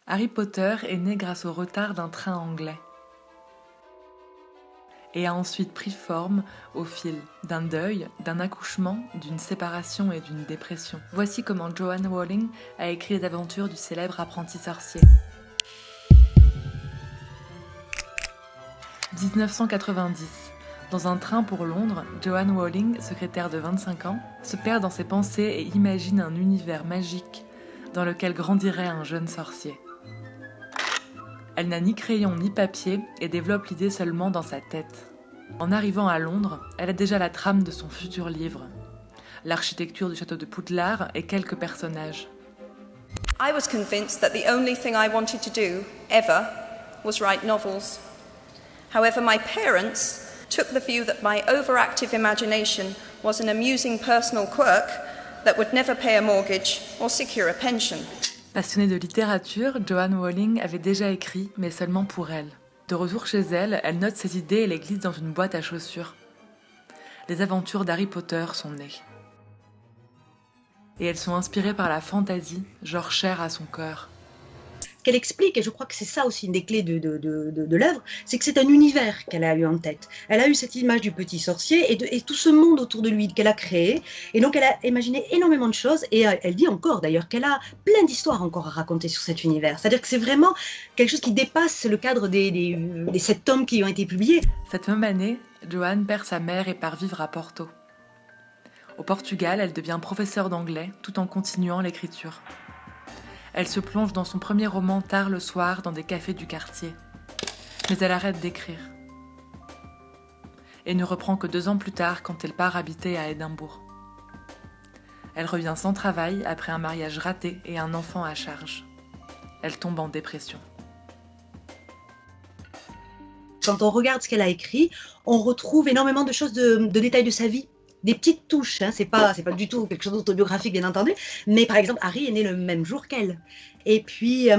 Harry Potter est né grâce au retard d'un train anglais et a ensuite pris forme au fil d'un deuil, d'un accouchement, d'une séparation et d'une dépression. Voici comment Joanne Rowling a écrit les aventures du célèbre apprenti sorcier. 1990. Dans un train pour Londres, Joanne Rowling, secrétaire de 25 ans, se perd dans ses pensées et imagine un univers magique dans lequel grandirait un jeune sorcier. Elle n'a ni crayon ni papier et développe l'idée seulement dans sa tête. En arrivant à Londres, elle a déjà la trame de son futur livre, l'architecture du château de Poudlard et quelques personnages. I was convinced that the only thing I wanted to do, ever, was write novels. However, my parents took the view that my overactive imagination was an amusing personal quirk that would never pay a mortgage or secure a pension. Passionnée de littérature, Joanne Rowling avait déjà écrit, mais seulement pour elle. De retour chez elle, elle note ses idées et les glisse dans une boîte à chaussures. Les aventures d'Harry Potter sont nées. Et elles sont inspirées par la fantaisie, genre chère à son cœur. Qu'elle explique, et je crois que c'est ça aussi une des clés de l'œuvre, c'est que c'est un univers qu'elle a eu en tête. Elle a eu cette image du petit sorcier et tout ce monde autour de lui qu'elle a créé, et donc elle a imaginé énormément de choses, et elle dit encore d'ailleurs qu'elle a plein d'histoires encore à raconter sur cet univers. C'est-à-dire que c'est vraiment quelque chose qui dépasse le cadre des 7 tomes qui ont été publiés. Cette même année, Joanne perd sa mère et part vivre à Porto. Au Portugal, elle devient professeure d'anglais tout en continuant l'écriture. Elle se plonge dans son premier roman tard le soir dans des cafés du quartier. Mais elle arrête d'écrire. Et ne reprend que 2 ans plus tard quand elle part habiter à Édimbourg. Elle revient sans travail après un mariage raté et un enfant à charge. Elle tombe en dépression. Quand on regarde ce qu'elle a écrit, on retrouve énormément de choses, de détails de sa vie. Des petites touches, hein. C'est pas du tout quelque chose d'autobiographique, bien entendu, mais par exemple, Harry est né le même jour qu'elle. Et puis,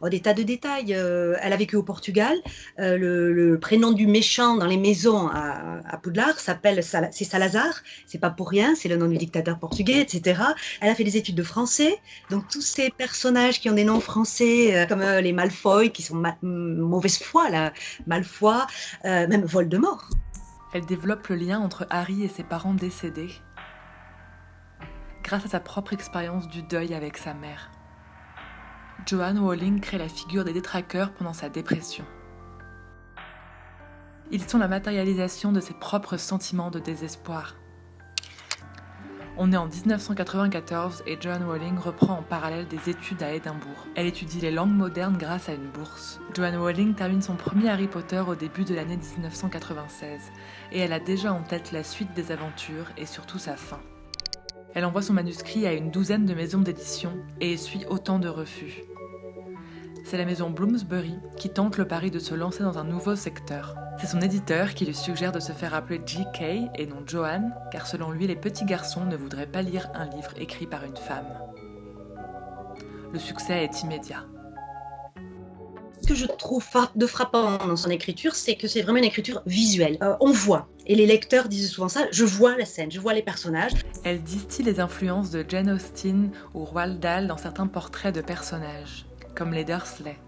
des tas de détails. Elle a vécu au Portugal. Le prénom du méchant dans les maisons à Poudlard c'est Salazar. C'est pas pour rien, c'est le nom du dictateur portugais, etc. Elle a fait des études de français. Donc, tous ces personnages qui ont des noms français, comme les Malfoy, qui sont mauvaise foi, là, Malfoy, même Voldemort. Elle développe le lien entre Harry et ses parents décédés grâce à sa propre expérience du deuil avec sa mère. Joanne Rowling crée la figure des détraqueurs pendant sa dépression. Ils sont la matérialisation de ses propres sentiments de désespoir. On est en 1994 et Joanne Rowling reprend en parallèle des études à Édimbourg. Elle étudie les langues modernes grâce à une bourse. Joanne Rowling termine son premier Harry Potter au début de l'année 1996 et elle a déjà en tête la suite des aventures et surtout sa fin. Elle envoie son manuscrit à une 12aine de maisons d'édition et essuie autant de refus. C'est la maison Bloomsbury qui tente le pari de se lancer dans un nouveau secteur. C'est son éditeur qui lui suggère de se faire appeler J.K. et non Joanne, car selon lui, les petits garçons ne voudraient pas lire un livre écrit par une femme. Le succès est immédiat. Ce que je trouve de frappant dans son écriture, c'est que c'est vraiment une écriture visuelle. On voit, et les lecteurs disent souvent ça, je vois la scène, je vois les personnages. Elle distille les influences de Jane Austen ou Roald Dahl dans certains portraits de personnages, comme les Dursley.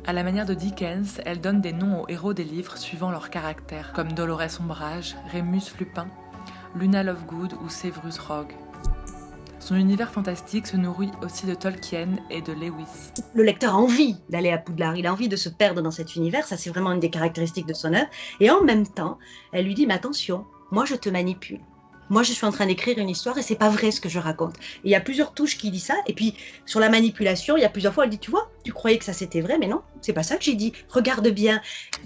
À la manière de Dickens, elle donne des noms aux héros des livres suivant leur caractère, comme Dolores Ombrage, Rémus Lupin, Luna Lovegood ou Severus Rogue. Son univers fantastique se nourrit aussi de Tolkien et de Lewis. Le lecteur a envie d'aller à Poudlard, il a envie de se perdre dans cet univers, ça c'est vraiment une des caractéristiques de son œuvre. Et en même temps, elle lui dit, mais attention, moi je te manipule. Moi, je suis en train d'écrire une histoire et c'est pas vrai ce que je raconte. Et il y a plusieurs touches qui disent ça. Et puis, sur la manipulation, il y a plusieurs fois, elle dit, tu vois, tu croyais que ça c'était vrai, mais non, c'est pas ça que j'ai dit. Regarde bien.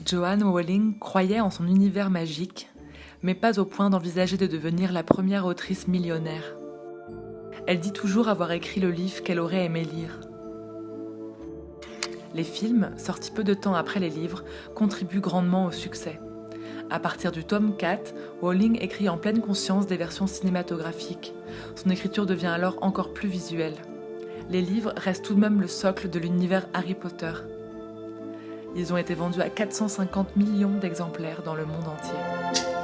Joanne Rowling croyait en son univers magique, mais pas au point d'envisager de devenir la première autrice millionnaire. Elle dit toujours avoir écrit le livre qu'elle aurait aimé lire. Les films, sortis peu de temps après les livres, contribuent grandement au succès. À partir du tome 4, Rowling écrit en pleine conscience des versions cinématographiques. Son écriture devient alors encore plus visuelle. Les livres restent tout de même le socle de l'univers Harry Potter. Ils ont été vendus à 450 millions d'exemplaires dans le monde entier.